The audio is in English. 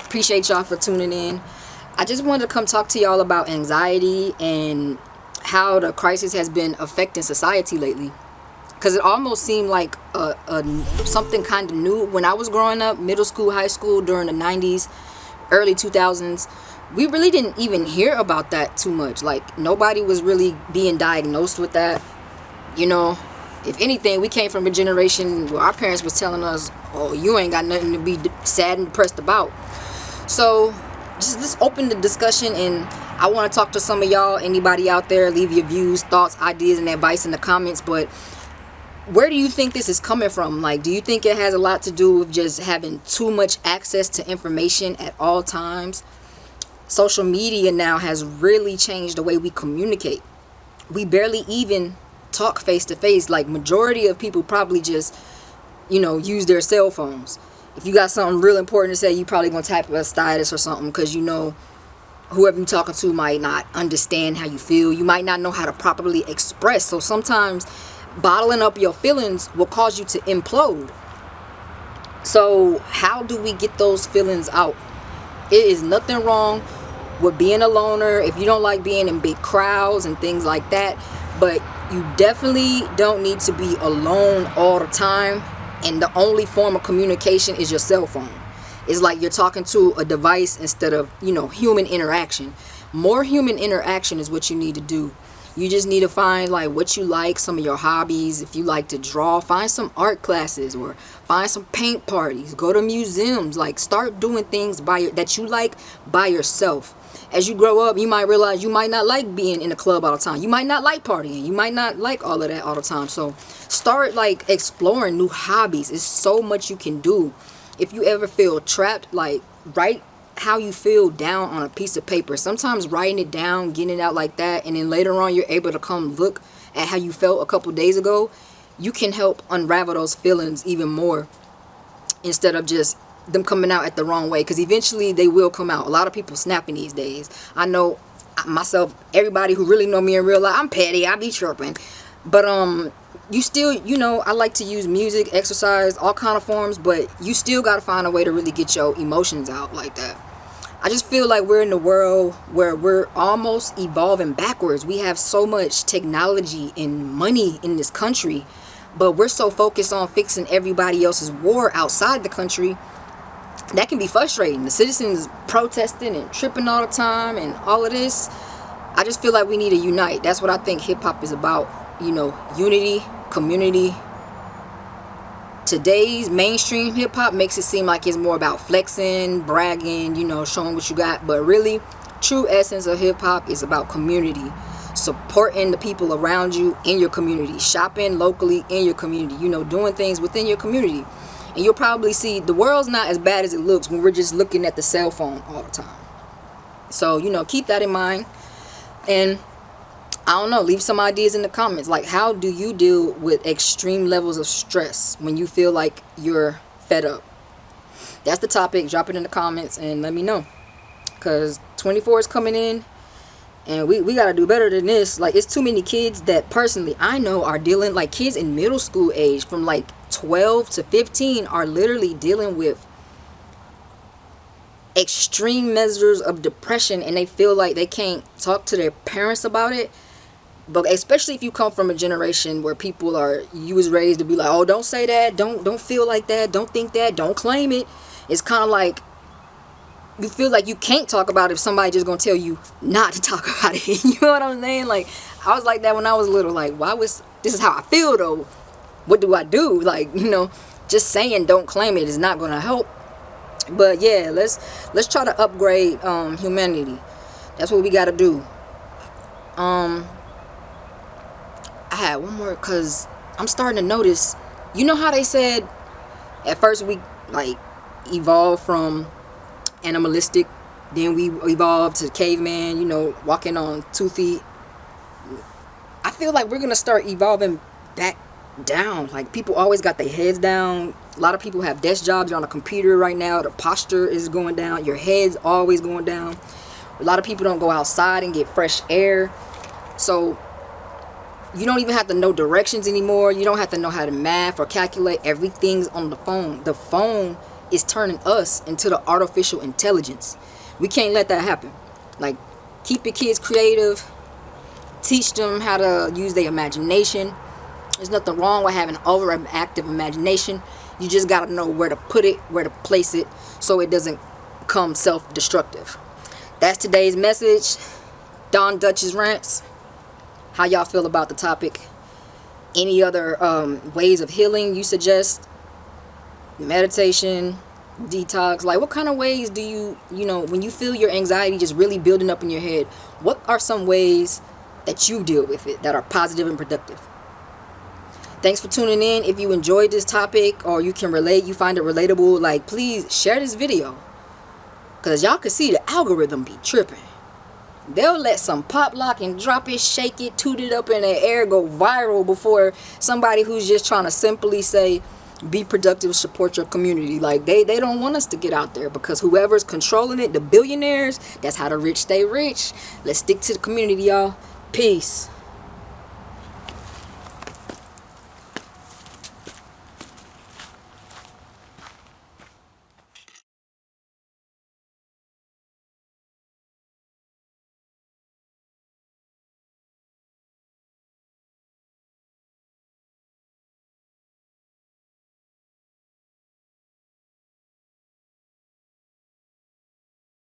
Appreciate y'all for tuning in. I just wanted to come talk to y'all about anxiety and how the crisis has been affecting society lately. Because it almost seemed like something kind of new when I was growing up, middle school, high school, during the 90s, early 2000s. We really didn't even hear about that too much. Like, nobody was really being diagnosed with that. You know, if anything, we came from a generation where our parents was telling us, oh, you ain't got nothing to be sad and depressed about. So just open the discussion, and I want to talk to some of y'all. Anybody out there, leave your views, thoughts, ideas, and advice in the comments. But where do you think this is coming from? Like, do you think it has a lot to do with just having too much access to information at all times? Social media now has really changed the way we communicate. We barely even talk face to face. Like, majority of people probably just, use their cell phones. If you got something real important to say, you probably gonna type a status or something, because whoever you're talking to might not understand how you feel. You might not know how to properly express. So sometimes bottling up your feelings will cause you to implode. So how do we get those feelings out? It is nothing wrong with being a loner if you don't like being in big crowds and things like that, but you definitely don't need to be alone all the time, and the only form of communication is your cell phone. It's like you're talking to a device instead of human interaction. More human interaction is what you need to do. You just need to find like what you like, some of your hobbies. If you like to draw, find some art classes or find some paint parties. Go to museums. Like, start doing things that you like by yourself. As you grow up, you might realize you might not like being in a club all the time. You might not like partying. You might not like all of that all the time. So start like exploring new hobbies. It's so much you can do. If you ever feel trapped, like, write how you feel down on a piece of paper. Sometimes writing it down, getting it out like that, and then later on you're able to come look at how you felt a couple days ago, you can help unravel those feelings even more, instead of just them coming out at the wrong way, because eventually they will come out. A lot of people snapping these days. I know myself, everybody who really know me in real life, I'm petty, I be chirping, but you still, I like to use music, exercise, all kind of forms, but you still got to find a way to really get your emotions out like that. I just feel like we're in a world where we're almost evolving backwards. We have so much technology and money in this country, but we're so focused on fixing everybody else's war outside the country. That can be frustrating. The citizens protesting and tripping all the time and all of this. I just feel like we need to unite. That's what I think hip-hop is about. Unity, community. Today's mainstream hip-hop makes it seem like it's more about flexing, bragging, showing what you got. But really, true essence of hip-hop is about community. Supporting the people around you in your community. Shopping locally in your community. Doing things within your community. And you'll probably see the world's not as bad as it looks when we're just looking at the cell phone all the time. So, keep that in mind. And I don't know, leave some ideas in the comments. Like, how do you deal with extreme levels of stress when you feel like you're fed up? That's the topic. Drop it in the comments and let me know. Because 24 is coming in. And we got to do better than this. Like, it's too many kids that personally I know are dealing, like kids in middle school age from like 12 to 15 are literally dealing with extreme measures of depression, and they feel like they can't talk to their parents about it. But especially if you come from a generation where you was raised to be like, oh, don't say that, don't feel like that, don't think that, don't claim it. It's kind of like you feel like you can't talk about it if somebody just gonna tell you not to talk about it. You know what I'm saying? Like, I was like that when I was little. Like, this is how I feel though. What do I do? Like, just saying don't claim it is not gonna help. But yeah, let's try to upgrade humanity. That's what we gotta do. I had one more, because I'm starting to notice, how they said at first we like evolved from animalistic, then we evolved to caveman, walking on 2 feet. I feel like we're gonna start evolving back down. Like, people always got their heads down. A lot of people have desk jobs. You're on a computer right now. The posture is going down. Your head's always going down. A lot of people don't go outside and get fresh air. So you don't even have to know directions anymore. You don't have to know how to math or calculate. Everything's on the phone. The phone is turning us into the artificial intelligence. We can't let that happen. Like, keep your kids creative. Teach them how to use their imagination. There's nothing wrong with having an overactive imagination. You just got to know where to put it, where to place it, so it doesn't become self-destructive. That's today's message. Duchess rants. How y'all feel about the topic? Any other ways of healing you suggest? Meditation, detox. Like, what kind of ways do you when you feel your anxiety just really building up in your head, what are some ways that you deal with it that are positive and productive? Thanks for tuning in. If you enjoyed this topic, or you can relate, you find it relatable, like, please share this video, because y'all can see the algorithm be tripping. They'll let some pop, lock, and drop it, shake it, toot it up in the air, go viral before somebody who's just trying to simply say, be productive, support your community. Like, they don't want us to get out there, because whoever's controlling it, the billionaires, that's how the rich stay rich. Let's stick to the community, y'all. Peace.